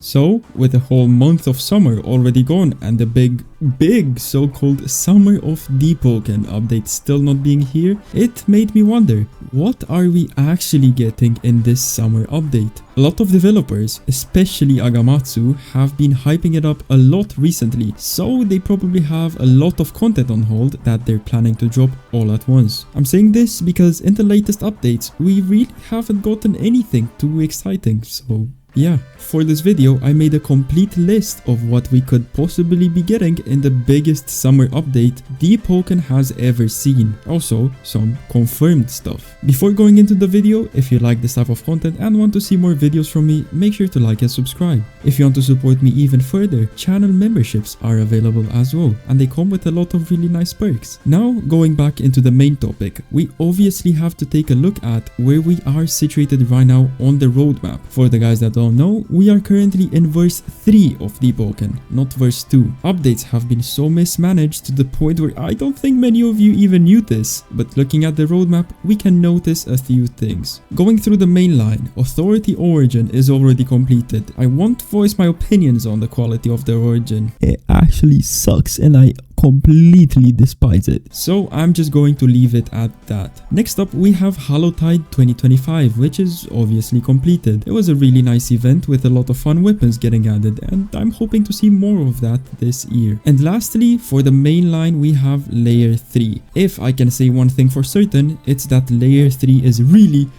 So, with the whole month of summer already gone and the big so-called Summer of Deepwoken update still not being here, it made me wonder, what are we actually getting in this summer update? A lot of developers, especially Agamatsu, have been hyping it up a lot recently, so they probably have a lot of content on hold that they're planning to drop all at once. I'm saying this because in the latest updates, we really haven't gotten anything too exciting, so yeah, for this video I made a complete list of what we could possibly be getting in the biggest summer update Deepwoken has ever seen. Also, some confirmed stuff. Before going into the video, if you like this type of content and want to see more videos from me, make sure to like and subscribe. If you want to support me even further, channel memberships are available as well, and they come with a lot of really nice perks. Now, going back into the main topic, we obviously have to take a look at where we are situated right now on the roadmap. For the guys that don't know, we are currently in verse 3 of Deepwoken, not verse 2. Updates have been so mismanaged to the point where I don't think many of you even knew this, but looking at the roadmap, we can notice a few things. Going through the main line, Authority Origin is already completed. I won't voice my opinions on the quality of the origin. It actually sucks and I completely despise it, so I'm just going to leave it at that. Next up, we have Hallowtide 2025, which is obviously completed. It was a really nice event with a lot of fun weapons getting added, and I'm hoping to see more of that this year. And lastly, for the main line, we have Layer 3. If I can say one thing for certain, it's that Layer 3 is really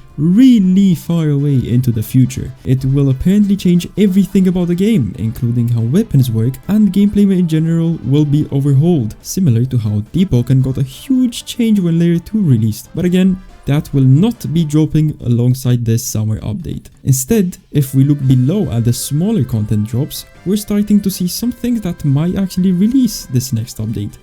far away into the future. It will apparently change everything about the game, including how weapons work, and gameplay in general will be overhauled, similar to how Deepwoken got a huge change when Layer 2 released. But again, that will not be dropping alongside this summer update. Instead, if we look below at the smaller content drops, we're starting to see some things that might actually release this next update.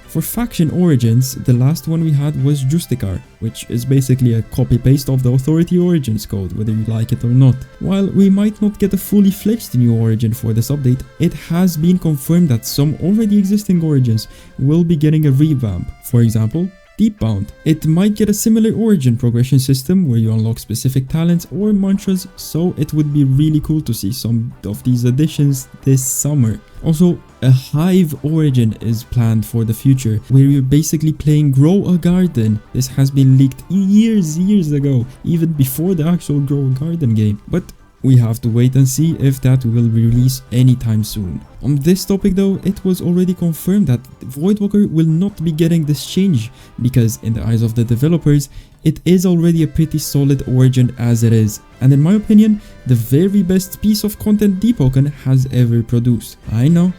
For Faction Origins, the last one we had was Justicar, which is basically a copy-paste of the Authority Origins code, whether you like it or not. While we might not get a fully fledged new origin for this update, it has been confirmed that some already existing origins will be getting a revamp. For example, Deepbound. It might get a similar origin progression system where you unlock specific talents or mantras, so it would be really cool to see some of these additions this summer. Also, a Hive origin is planned for the future, where you're basically playing Grow a Garden. This has been leaked years ago, even before the actual Grow a Garden game. But we have to wait and see if that will be released anytime soon. On this topic though, it was already confirmed that Voidwalker will not be getting this change, because in the eyes of the developers, it is already a pretty solid origin as it is, and in my opinion, the very best piece of content Deepwoken has ever produced. I know,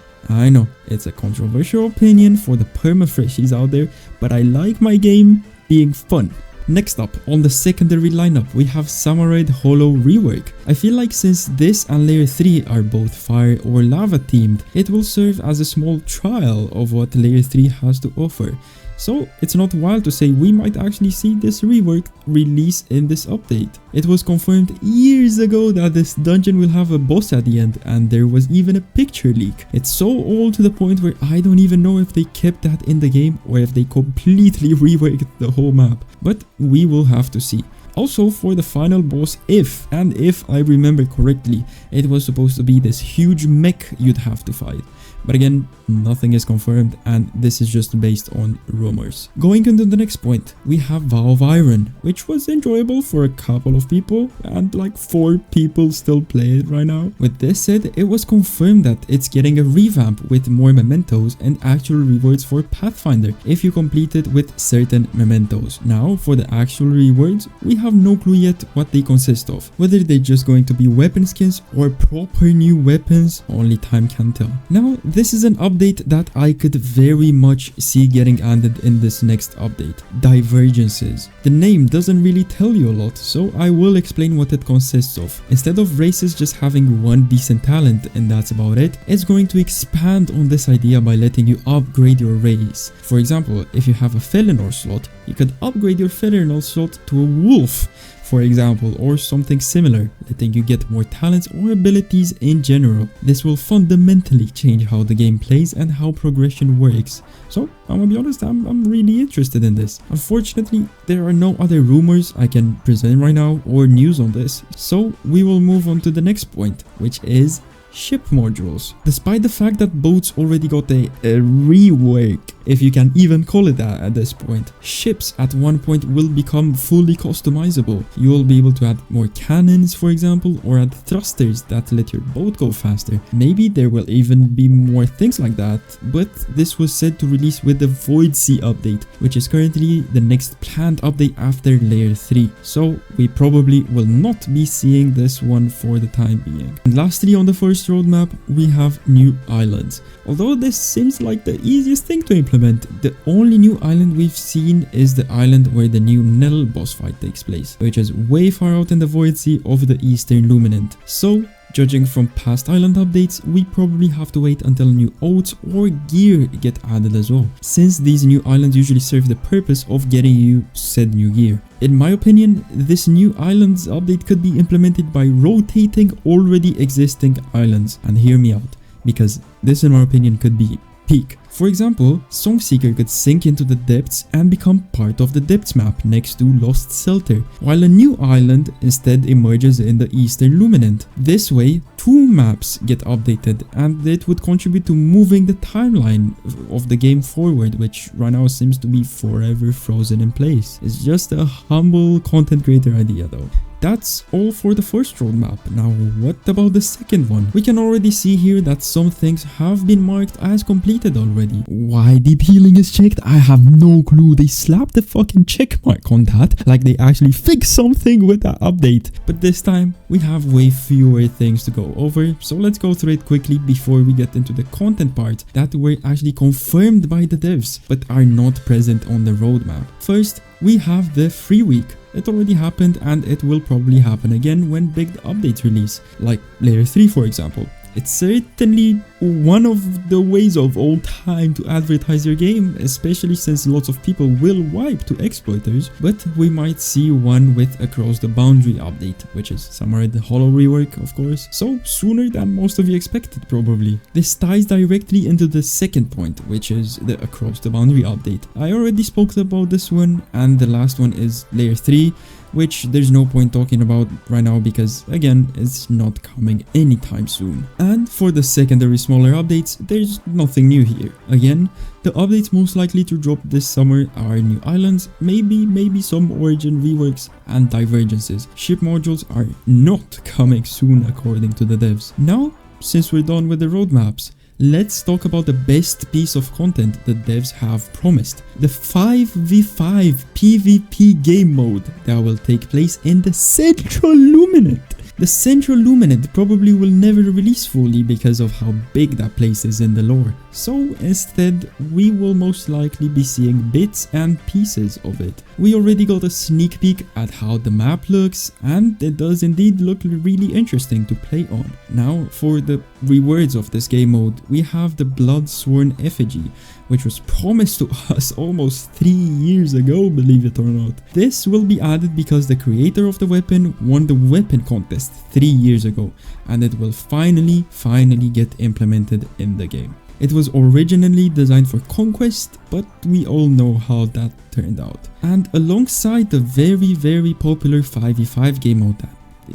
it's a controversial opinion for the permafreshies out there, but I like my game being fun. Next up, on the secondary lineup, we have Samurai Hollow rework. I feel like since this and Layer 3 are both fire or lava themed, it will serve as a small trial of what Layer 3 has to offer. So it's not wild to say we might actually see this rework release in this update. It was confirmed years ago that this dungeon will have a boss at the end, and there was even a picture leak. It's so old to the point where I don't even know if they kept that in the game or if they completely reworked the whole map. But we will have to see. Also, for the final boss, if I remember correctly, it was supposed to be this huge mech you'd have to fight. But again, nothing is confirmed, and this is just based on rumors. Going into the next point, we have Vow of Iron, which was enjoyable for a couple of people, and like 4 people still play it right now. With this said, it was confirmed that it's getting a revamp with more mementos and actual rewards for Pathfinder if you complete it with certain mementos. Now, for the actual rewards, we have no clue yet what they consist of. Whether they're just going to be weapon skins or proper new weapons, only time can tell. Now, this is an update that I could very much see getting added in this next update. Divergences. The name doesn't really tell you a lot, so I will explain what it consists of. Instead of races just having one decent talent and that's about it, it's going to expand on this idea by letting you upgrade your race. For example, if you have a Felinor slot, you could upgrade your Felinor slot to a wolf, for example, or something similar, letting you get more talents or abilities in general. This will fundamentally change how the game plays and how progression works. So, I'm gonna be honest, I'm really interested in this. Unfortunately, there are no other rumors I can present right now or news on this, so we will move on to the next point, which is ship modules. Despite the fact that boats already got a rework, if you can even call it that at this point, ships at one point will become fully customizable. You will be able to add more cannons, for example, or add thrusters that let your boat go faster. Maybe there will even be more things like that, but this was said to release with the Void Sea update, which is currently the next planned update after layer 3. So we probably will not be seeing this one for the time being. And lastly, on the first roadmap, we have new islands. Although this seems like the easiest thing to implement, the only new island we've seen is the island where the new Nell boss fight takes place, which is way far out in the Void Sea of the Eastern Luminant. So, judging from past island updates, we probably have to wait until new oats or gear get added as well, since these new islands usually serve the purpose of getting you said new gear. In my opinion, this new islands update could be implemented by rotating already existing islands, and hear me out, because this in my opinion could be peak. For example, Songseeker could sink into the depths and become part of the depths map next to Lost Shelter, while a new island instead emerges in the Eastern Luminant. This way, 2 maps get updated, and it would contribute to moving the timeline of the game forward, which right now seems to be forever frozen in place. It's just a humble content creator idea though. That's all for the first roadmap. Now what about the second one? We can already see here that some things have been marked as completed already. Why deep healing is checked? I have no clue. They slapped the fucking check mark on that, like they actually fixed something with that update. But this time we have way fewer things to go over, so let's go through it quickly before we get into the content part that were actually confirmed by the devs but are not present on the roadmap. First, we have the free week. It already happened and it will probably happen again when big updates release, like layer 3 for example. It's certainly one of the ways of all time to advertise your game, especially since lots of people will wipe to exploiters, but we might see one with Across the Boundary update, which is Samurai the Hollow rework of course, so sooner than most of you expected probably. This ties directly into the second point, which is the Across the Boundary update. I already spoke about this one, and the last one is layer 3, which there's no point talking about right now because again it's not coming anytime soon. And for the secondary smaller updates, there's nothing new here. Again, the updates most likely to drop this summer are new islands, maybe some origin reworks and divergences. Ship modules are not coming soon according to the devs. Now, since we're done with the roadmaps, let's talk about the best piece of content the devs have promised. The 5v5 PvP game mode that will take place in the Central Luminant. The Central Luminant probably will never release fully because of how big that place is in the lore. So instead, we will most likely be seeing bits and pieces of it. We already got a sneak peek at how the map looks, and it does indeed look really interesting to play on. Now, for the rewards of this game mode, we have the Bloodsworn Effigy, which was promised to us almost 3 years ago, believe it or not. This will be added because the creator of the weapon won the weapon contest 3 years ago, and it will finally get implemented in the game. It was originally designed for Conquest, but we all know how that turned out. And alongside the very popular 5v5 game mode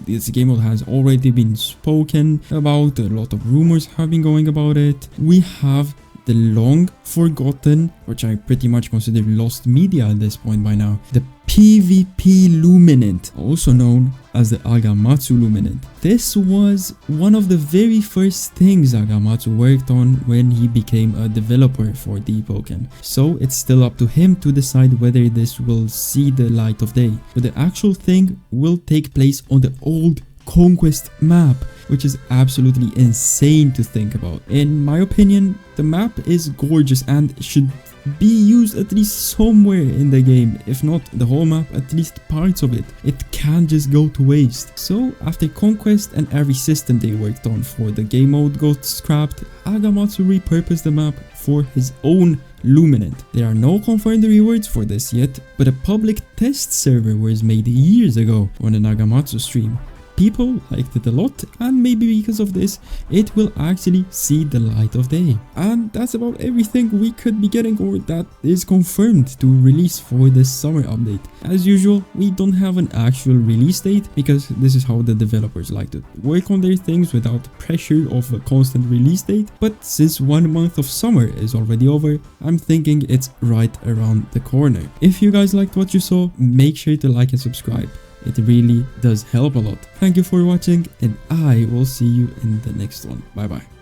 this game mode has already been spoken about, a lot of rumors have been going about it, we have the long forgotten, which I pretty much consider lost media at this point by now, the PvP Luminant, also known as the Agamatsu Luminant. This was one of the very first things Agamatsu worked on when he became a developer for Deepwoken, so it's still up to him to decide whether this will see the light of day, but the actual thing will take place on the old Conquest map, which is absolutely insane to think about. In my opinion, the map is gorgeous and should be used at least somewhere in the game, if not the whole map, at least parts of it. It can't just go to waste. So after Conquest and every system they worked on for the game mode got scrapped, Agamatsu repurposed the map for his own Luminant. There are no confirmed rewards for this yet, but a public test server was made years ago on an Agamatsu stream. people liked it a lot, and maybe because of this it will actually see the light of day. And that's about everything we could be getting, or that is confirmed to release for this summer update. As usual, we don't have an actual release date because this is how the developers like to work on their things without pressure of a constant release date. But since 1 month of summer is already over, I'm thinking it's right around the corner. If you guys liked what you saw, make sure to like and subscribe. It really does help a lot. Thank you for watching, and I will see you in the next one. Bye bye.